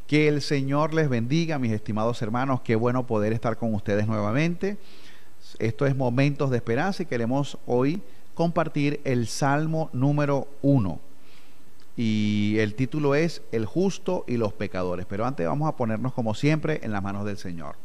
Que el Señor les bendiga, mis estimados hermanos. Qué bueno poder estar con ustedes nuevamente. Esto es Momentos de Esperanza y queremos hoy compartir el Salmo número 1. Y el título es El justo y los pecadores. Pero antes vamos a ponernos como siempre en las manos del Señor.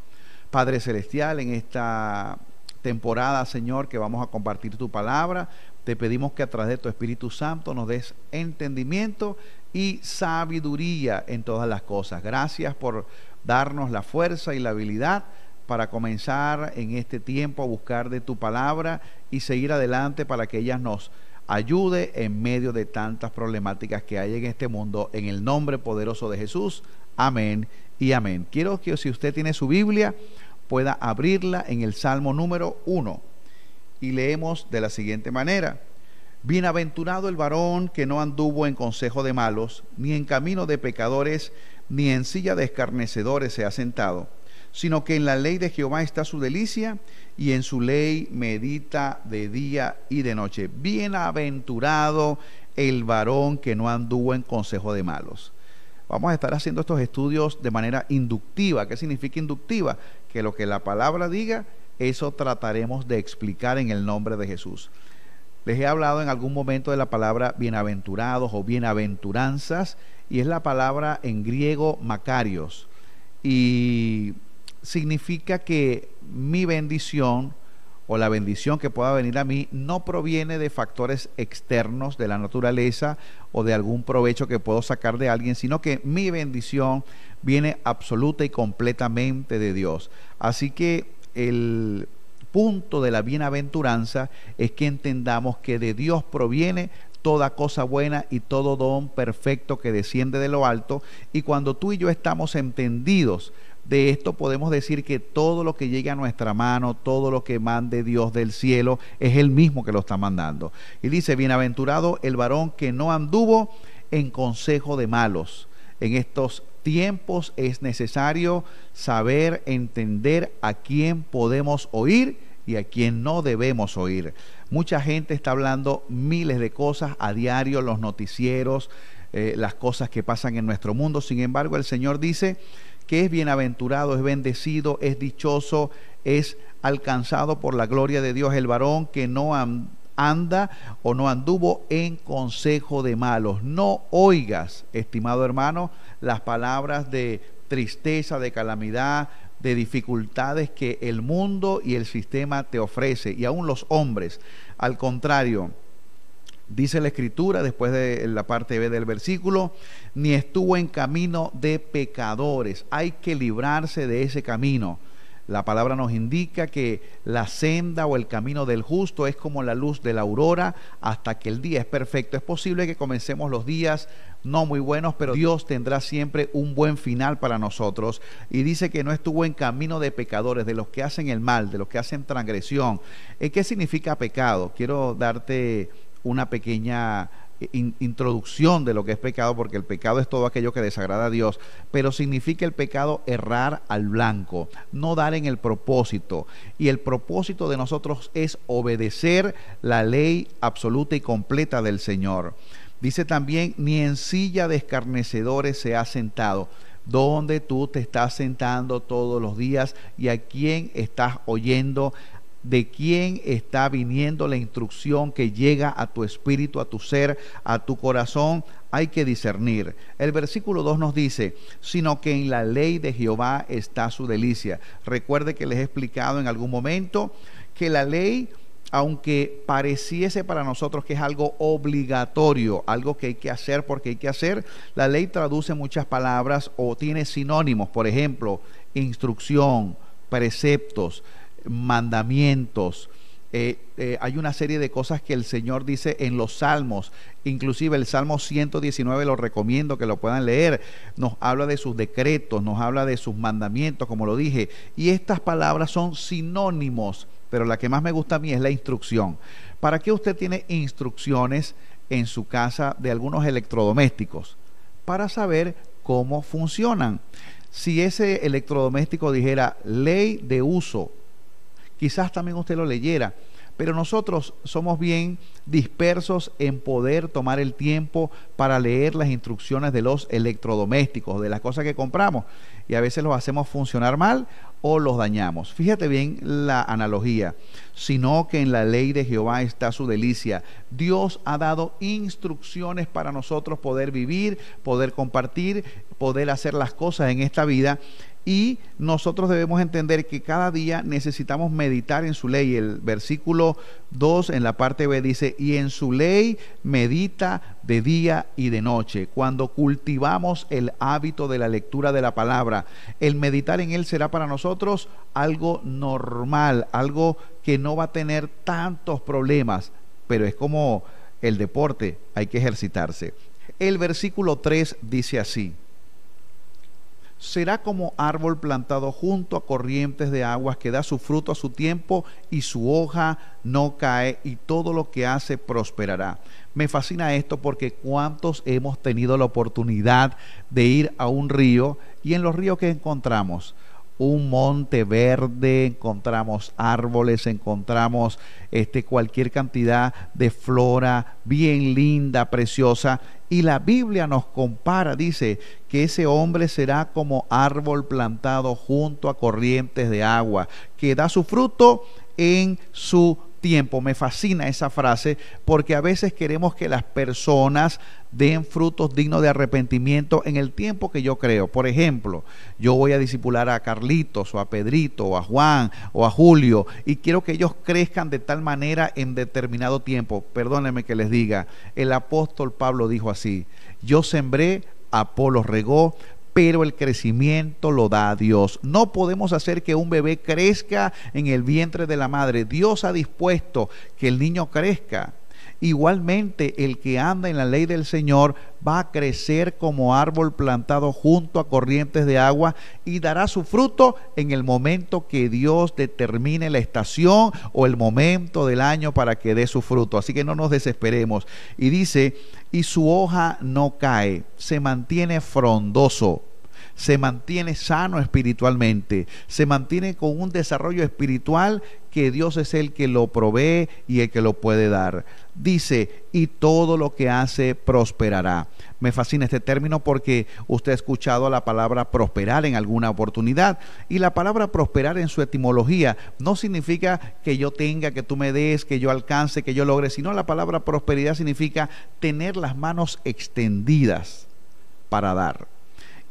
Padre Celestial, en esta temporada, Señor, que vamos a compartir tu palabra, te pedimos que a través de tu Espíritu Santo nos des entendimiento y sabiduría en todas las cosas. Gracias por darnos la fuerza y la habilidad para comenzar en este tiempo a buscar de tu palabra y seguir adelante para que ella nos ayude en medio de tantas problemáticas que hay en este mundo, en el nombre poderoso de Jesús. Amén y amén. Quiero que, si usted tiene su Biblia, pueda abrirla en el Salmo número 1 y leemos de la siguiente manera: Bienaventurado el varón que no anduvo en consejo de malos, ni en camino de pecadores, ni en silla de escarnecedores se ha sentado, sino que en la ley de Jehová está su delicia, y en su ley medita de día y de noche. Bienaventurado el varón que no anduvo en consejo de malos. Vamos a estar haciendo estos estudios de manera inductiva. ¿Qué significa inductiva? Que lo que la palabra diga, eso trataremos de explicar en el nombre de Jesús. Les he hablado en algún momento de la palabra bienaventurados o bienaventuranzas, y es la palabra en griego makarios, y significa que mi bendición o la bendición que pueda venir a mí no proviene de factores externos de la naturaleza o de algún provecho que puedo sacar de alguien, sino que mi bendición viene absoluta y completamente de Dios. Así que el punto de la bienaventuranza es que entendamos que de Dios proviene toda cosa buena y todo don perfecto que desciende de lo alto, y cuando tú y yo estamos entendidos de esto, podemos decir que todo lo que llegue a nuestra mano, todo lo que mande Dios del cielo, es Él mismo que lo está mandando. Y dice: bienaventurado el varón que no anduvo en consejo de malos. En estos tiempos es necesario saber, entender a quién podemos oír y a quién no debemos oír. Mucha gente está hablando miles de cosas a diario, los noticieros, las cosas que pasan en nuestro mundo. Sin embargo, el Señor dice que es bienaventurado, es bendecido, es dichoso, es alcanzado por la gloria de Dios el varón que no anda o no anduvo en consejo de malos. No oigas, estimado hermano, las palabras de tristeza, de calamidad, de dificultades que el mundo y el sistema te ofrece, y aún los hombres. Al contrario, dice la Escritura, después de la parte B del versículo, ni estuvo en camino de pecadores. Hay que librarse de ese camino. La palabra nos indica que la senda o el camino del justo es como la luz de la aurora hasta que el día es perfecto. Es posible que comencemos los días no muy buenos, pero Dios tendrá siempre un buen final para nosotros. Y dice que no estuvo en camino de pecadores, de los que hacen el mal, de los que hacen transgresión. ¿Qué significa pecado? Quiero darte una pequeña introducción de lo que es pecado, porque el pecado es todo aquello que desagrada a Dios, pero significa el pecado errar al blanco, no dar en el propósito, y el propósito de nosotros es obedecer la ley absoluta y completa del Señor. Dice también: ni en silla de escarnecedores se ha sentado. ¿Dónde tú te estás sentando todos los días y a quién estás oyendo? ¿De quién está viniendo la instrucción que llega a tu espíritu, a tu ser, a tu corazón? Hay que discernir. El versículo 2 nos dice: sino que en la ley de Jehová está su delicia. Recuerde que les he explicado en algún momento que la ley, aunque pareciese para nosotros que es algo obligatorio, algo que hay que hacer porque hay que hacer, la ley traduce muchas palabras o tiene sinónimos. Por ejemplo, instrucción, preceptos, mandamientos. Hay una serie de cosas que el Señor dice en los salmos, inclusive el Salmo 119 lo recomiendo que lo puedan leer. Nos habla de sus decretos, nos habla de sus mandamientos, como lo dije, y estas palabras son sinónimos, pero la que más me gusta a mí es la instrucción. ¿Para qué usted tiene instrucciones en su casa de algunos electrodomésticos? Para saber cómo funcionan. Si ese electrodoméstico dijera ley de uso, quizás también usted lo leyera, pero nosotros somos bien dispersos en poder tomar el tiempo para leer las instrucciones de los electrodomésticos, de las cosas que compramos, y a veces los hacemos funcionar mal o los dañamos. Fíjate bien la analogía, sino que en la ley de Jehová está su delicia. Dios ha dado instrucciones para nosotros poder vivir, poder compartir, poder hacer las cosas en esta vida. Y nosotros debemos entender que cada día necesitamos meditar en su ley. El versículo 2 en la parte B dice, y en su ley medita de día y de noche. Cuando cultivamos el hábito de la lectura de la palabra, el meditar en él será para nosotros algo normal, algo que no va a tener tantos problemas, pero es como el deporte, hay que ejercitarse. El versículo 3 dice así, será como árbol plantado junto a corrientes de aguas que da su fruto a su tiempo y su hoja no cae y todo lo que hace prosperará. Me fascina esto porque cuántos hemos tenido la oportunidad de ir a un río y en los ríos que encontramos un monte verde, encontramos árboles, encontramos cualquier cantidad de flora bien linda, preciosa, y la Biblia nos compara, dice que ese hombre será como árbol plantado junto a corrientes de agua, que da su fruto en su tiempo. Me fascina esa frase porque a veces queremos que las personas den frutos dignos de arrepentimiento en el tiempo que yo creo. Por ejemplo, yo voy a discipular a Carlitos o a Pedrito o a Juan o a Julio y quiero que ellos crezcan de tal manera en determinado tiempo. Perdónenme que les diga, el apóstol Pablo dijo así, yo sembré, Apolos regó, pero el crecimiento lo da Dios. No podemos hacer que un bebé crezca en el vientre de la madre. Dios ha dispuesto que el niño crezca. Igualmente, el que anda en la ley del Señor va a crecer como árbol plantado junto a corrientes de agua y dará su fruto en el momento que Dios determine la estación o el momento del año para que dé su fruto. Así que no nos desesperemos. Y dice, y su hoja no cae, se mantiene frondoso, se mantiene sano espiritualmente, se mantiene con un desarrollo espiritual que Dios es el que lo provee y el que lo puede dar. Dice, y todo lo que hace prosperará. Me fascina este término porque usted ha escuchado la palabra prosperar en alguna oportunidad, y la palabra prosperar en su etimología no significa que yo tenga, que tú me des, que yo alcance, que yo logre, sino la palabra prosperidad significa tener las manos extendidas para dar.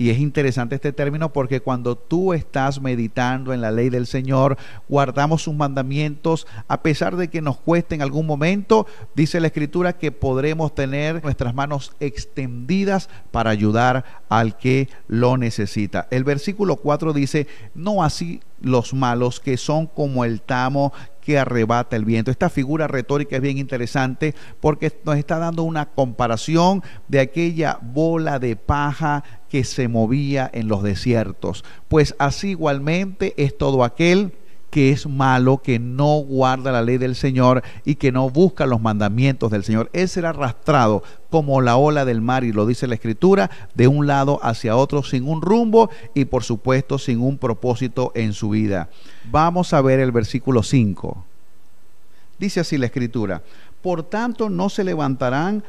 Y es interesante este término porque cuando tú estás meditando en la ley del Señor, guardamos sus mandamientos, a pesar de que nos cueste en algún momento, dice la Escritura que podremos tener nuestras manos extendidas para ayudar al que lo necesita. El versículo 4 dice, no así los malos, que son como el tamo que arrebata el viento. Esta figura retórica es bien interesante porque nos está dando una comparación de aquella bola de paja que se movía en los desiertos. Pues así igualmente es todo aquel que es malo, que no guarda la ley del Señor y que no busca los mandamientos del Señor. Él será arrastrado como la ola del mar, y lo dice la Escritura, de un lado hacia otro sin un rumbo y por supuesto sin un propósito en su vida. Vamos a ver el versículo 5. Dice así la Escritura, por tanto no se levantarán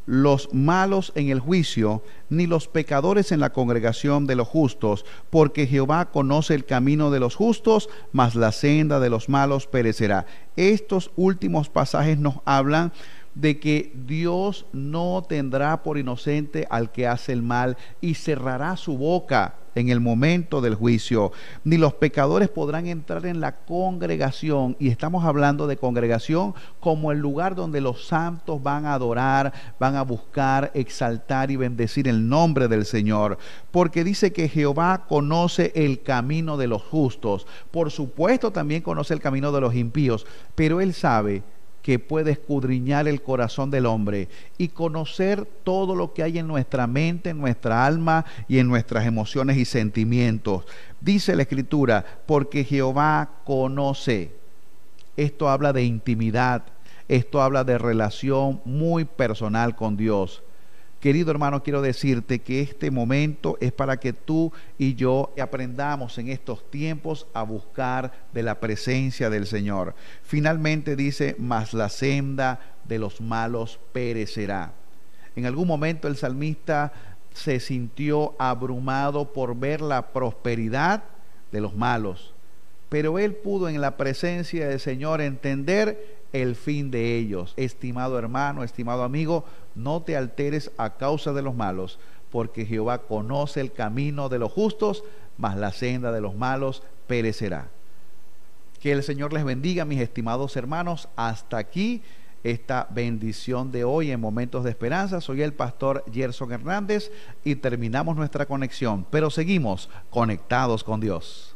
los malos en el juicio, ni los pecadores en la congregación de los justos, porque Jehová conoce el camino de los justos, mas la senda de los malos perecerá. Estos últimos pasajes nos hablan de que Dios no tendrá por inocente al que hace el mal y cerrará su boca en el momento del juicio, ni los pecadores podrán entrar en la congregación, y estamos hablando de congregación como el lugar donde los santos van a adorar, van a buscar, exaltar y bendecir el nombre del Señor, porque dice que Jehová conoce el camino de los justos. Por supuesto también conoce el camino de los impíos, pero Él sabe que puede escudriñar el corazón del hombre y conocer todo lo que hay en nuestra mente, en nuestra alma y en nuestras emociones y sentimientos. Dice la Escritura, porque Jehová conoce. Esto habla de intimidad, esto habla de relación muy personal con Dios. Querido hermano, quiero decirte que este momento es para que tú y yo aprendamos en estos tiempos a buscar de la presencia del Señor. Finalmente dice, mas la senda de los malos perecerá. En algún momento el salmista se sintió abrumado por ver la prosperidad de los malos, pero él pudo en la presencia del Señor entender el fin de ellos. Estimado hermano, estimado amigo, no te alteres a causa de los malos, porque Jehová conoce el camino de los justos, mas la senda de los malos perecerá. Que el Señor les bendiga, mis estimados hermanos. Hasta aquí esta bendición de hoy en Momentos de Esperanza. Soy el pastor Gerson Hernández y terminamos nuestra conexión, pero seguimos conectados con Dios.